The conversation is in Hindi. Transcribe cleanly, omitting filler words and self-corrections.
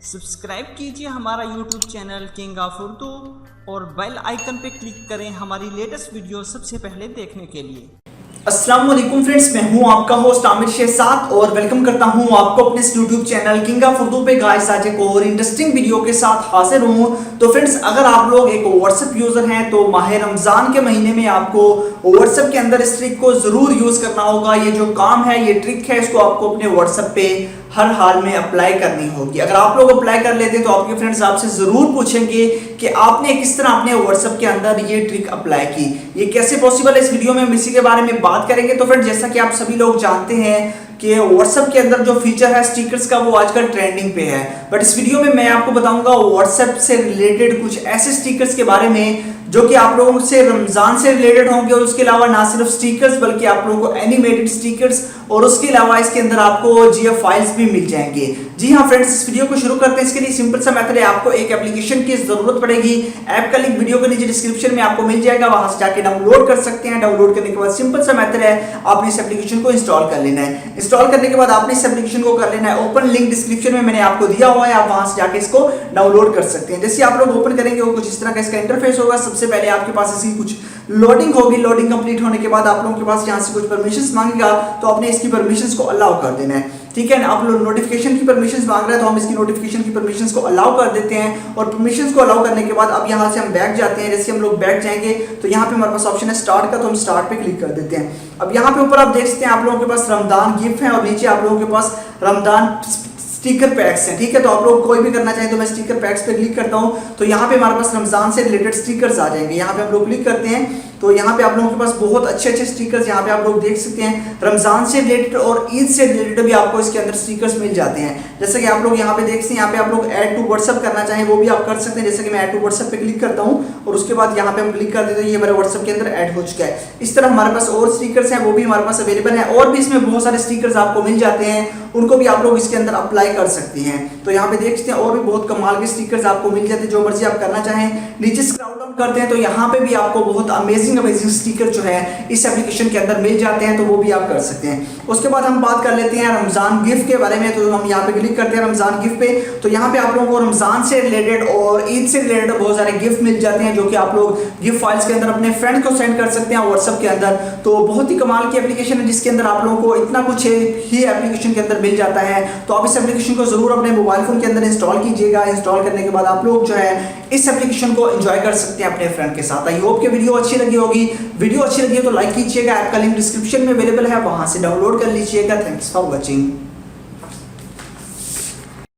सब्सक्राइब कीजिए हमारा YouTube channel king of Urdu और बेल आइकन पे क्लिक करें हमारी लेटेस्ट वीडियो सबसे पहले देखने के लिए। अस्सलाम वालेकुम फ्रेंड्स, मैं हूं आपका होस्ट आमिर शहजाद और वेलकम करता हूं आपको अपने इस YouTube channel king of Urdu पे। गाइस आज एक और इंटरेस्टिंग वीडियो के साथ हाजिर हूं। तो फ्रेंड्स, अगर आप लोग एक व्हाट्सएप यूजर हैं तो माह रमजान के महीने में आपको व्हाट्सएप के अंदर इस ट्रिक को जरूर यूज करना होगा। ये जो काम है, ये ट्रिक है, इसको आपको अपने व्हाट्सएप पे हर हाल में अप्लाई करनी होगी। अगर आप लोग अप्लाई कर लेते हैं तो आपके फ्रेंड्स आपसे जरूर पूछेंगे कि आपने किस तरह अपने व्हाट्सएप के अंदर ये ट्रिक अप्लाई की, ये कैसे पॉसिबल है। इस वीडियो में हम इसी के बारे में बात करेंगे। तो फ्रेंड्स, जैसा कि आप सभी लोग जानते हैं कि व्हाट्सएप के अंदर जो फीचर है स्टिकर्स का, वो आजकल ट्रेंडिंग पे है। बट इस वीडियो में मैं आपको बताऊंगा व्हाट्सएप से रिलेटेड कुछ ऐसे स्टिकर्स के बारे में जो कि आप लोगों से रमजान से रिलेटेड होंगे। और उसके अलावा ना सिर्फ स्टिकर्स बल्कि आप लोगों को एनिमेटेड स्टिकर्स और उसके अलावा इसके अंदर आपको जीएफ फाइल्स भी मिल जाएंगे। जी हाँ फ्रेंड्स, इस वीडियो को शुरू करते हैं। इसके लिए सिंपल सा मेथड है, आपको एक एप्लीकेशन की जरूरत पड़ेगी। ऐप का लिंक वीडियो के नीचे डिस्क्रिप्शन में आपको मिल जाएगा, वहां से जाके डाउनलोड कर सकते हैं। डाउनलोड करने के बाद सिंपल सा मेथड है, आपने इस एप्लीकेशन को इंस्टॉल कर लेना है। इंस्टॉल करने के बाद आपने इस एप्लीकेशन को कर लेना है ओपन। लिंक डिस्क्रिप्शन में मैंने आपको दिया हुआ है, आप वहां से जाके इसको डाउनलोड कर सकते हैं। जैसे आप लोग ओपन करेंगे वो कुछ इस तरह का इसका इंटरफेस होगा। सबसे पहले आपके पास इसकी कुछ लोडिंग होगी। लोडिंग कंप्लीट होने के बाद आप लोगों के पास यहाँ से कुछ परमिशंस मांगेगा, तो आपने इसकी परमिशंस को अलाउ कर देना है। ठीक है ना, आप लोग नोटिफिकेशन की परमिशंस मांग रहे हैं तो हम इसकी नोटिफिकेशन की परमिशंस को अलाउ कर देते हैं। और परमिशंस को अलाउ करने के बाद अब यहाँ से हम बैक जाते हैं। जैसे हम लोग बैक जाएंगे तो यहाँ पे हमारे पास ऑप्शन है स्टार्ट का, तो हम स्टार्ट पे क्लिक कर देते हैं। अब यहाँ पे ऊपर आप देख सकते हैं आप लोगों के पास रमजान गिफ्ट है और नीचे आप लोगों के पास रमजान स्टिकर पैक्स हैं। ठीक है, तो आप लोग कोई भी करना चाहें तो मैं स्टिकर पैक्स पे क्लिक करता हूं, तो यहाँ पे हमारे पास रमजान से रिलेटेड स्टिकर्स आ जाएंगे। यहाँ पे हम लोग क्लिक करते हैं तो यहाँ पे आप लोगों के पास बहुत अच्छे अच्छे स्टिकर्स यहाँ पे आप लोग देख सकते हैं। रमजान से रिलेटेड और ईद से रिलेटेड भी आपको इसके अंदर स्टिकर्स मिल जाते हैं। जैसे कि आप लोग यहाँ पे देख सकते हैं, यहाँ पे आप लोग ऐड टू व्हाट्सएप करना चाहें वो भी आप कर सकते हैं। जैसे कि मैं ऐड टू व्हाट्सएप पे क्लिक करता हूँ और उसके बाद यहाँ पे हम क्लिक कर देते हैं, ये हमारे व्हाट्सएप के अंदर ऐड हो चुका है। इस तरह हमारे पास और स्टिकर्स हैं, वो भी हमारे पास अवेलेबल है। और भी इसमें बहुत सारे स्टिकर्स आपको मिल जाते हैं, उनको भी आप लोग इसके अंदर अप्लाई कर सकते हैं। तो यहाँ पे देख सकते हैं और भी बहुत कमाल के स्टिकर्स आपको मिल जाते हैं, जो मर्जी आप करना चाहें। नीचे स्क्रॉल डाउन करते हैं तो यहाँ पे भी आपको बहुत अमेजिंग स्टिकर जो है इस एप्लीकेशन के अंदर मिल जाते हैं, तो वो भी आप कर सकते हैं। उसके बाद हम बात कर लेते हैं रमजान गिफ्ट के बारे में। तो हम यहाँ पे क्लिक करते हैं रमजान गिफ्ट पे, तो यहाँ पे आप लोगों को रमजान से रिलेटेड और ईद से रिलेटेड बहुत सारे गिफ्ट मिल जाते हैं, जो कि आप लोग गिफ्ट फाइल्स के अंदर अपने फ्रेंड को सेंड कर सकते हैं व्हाट्सएप के अंदर। तो बहुत ही कमाल की एप्लीकेशन है, जिसके अंदर आप लोगों को इतना कुछ ही एप्लीकेशन के अंदर मिल जाता है। तो आप इस एप्लीकेशन को जरूर अपने मोबाइल फोन के अंदर इंस्टॉल कीजिएगा। इंस्टॉल करने के बाद आप लोग जो है इस एप्लीकेशन को एंजॉय कर सकते हैं अपने फ्रेंड के साथ। आई होप कि वीडियो अच्छी लगी होगी। वीडियो अच्छी लगी है तो लाइक कीजिएगा। ऐप का लिंक डिस्क्रिप्शन में अवेलेबल है, वहां से डाउनलोड कर लीजिएगा। Thanks for watching.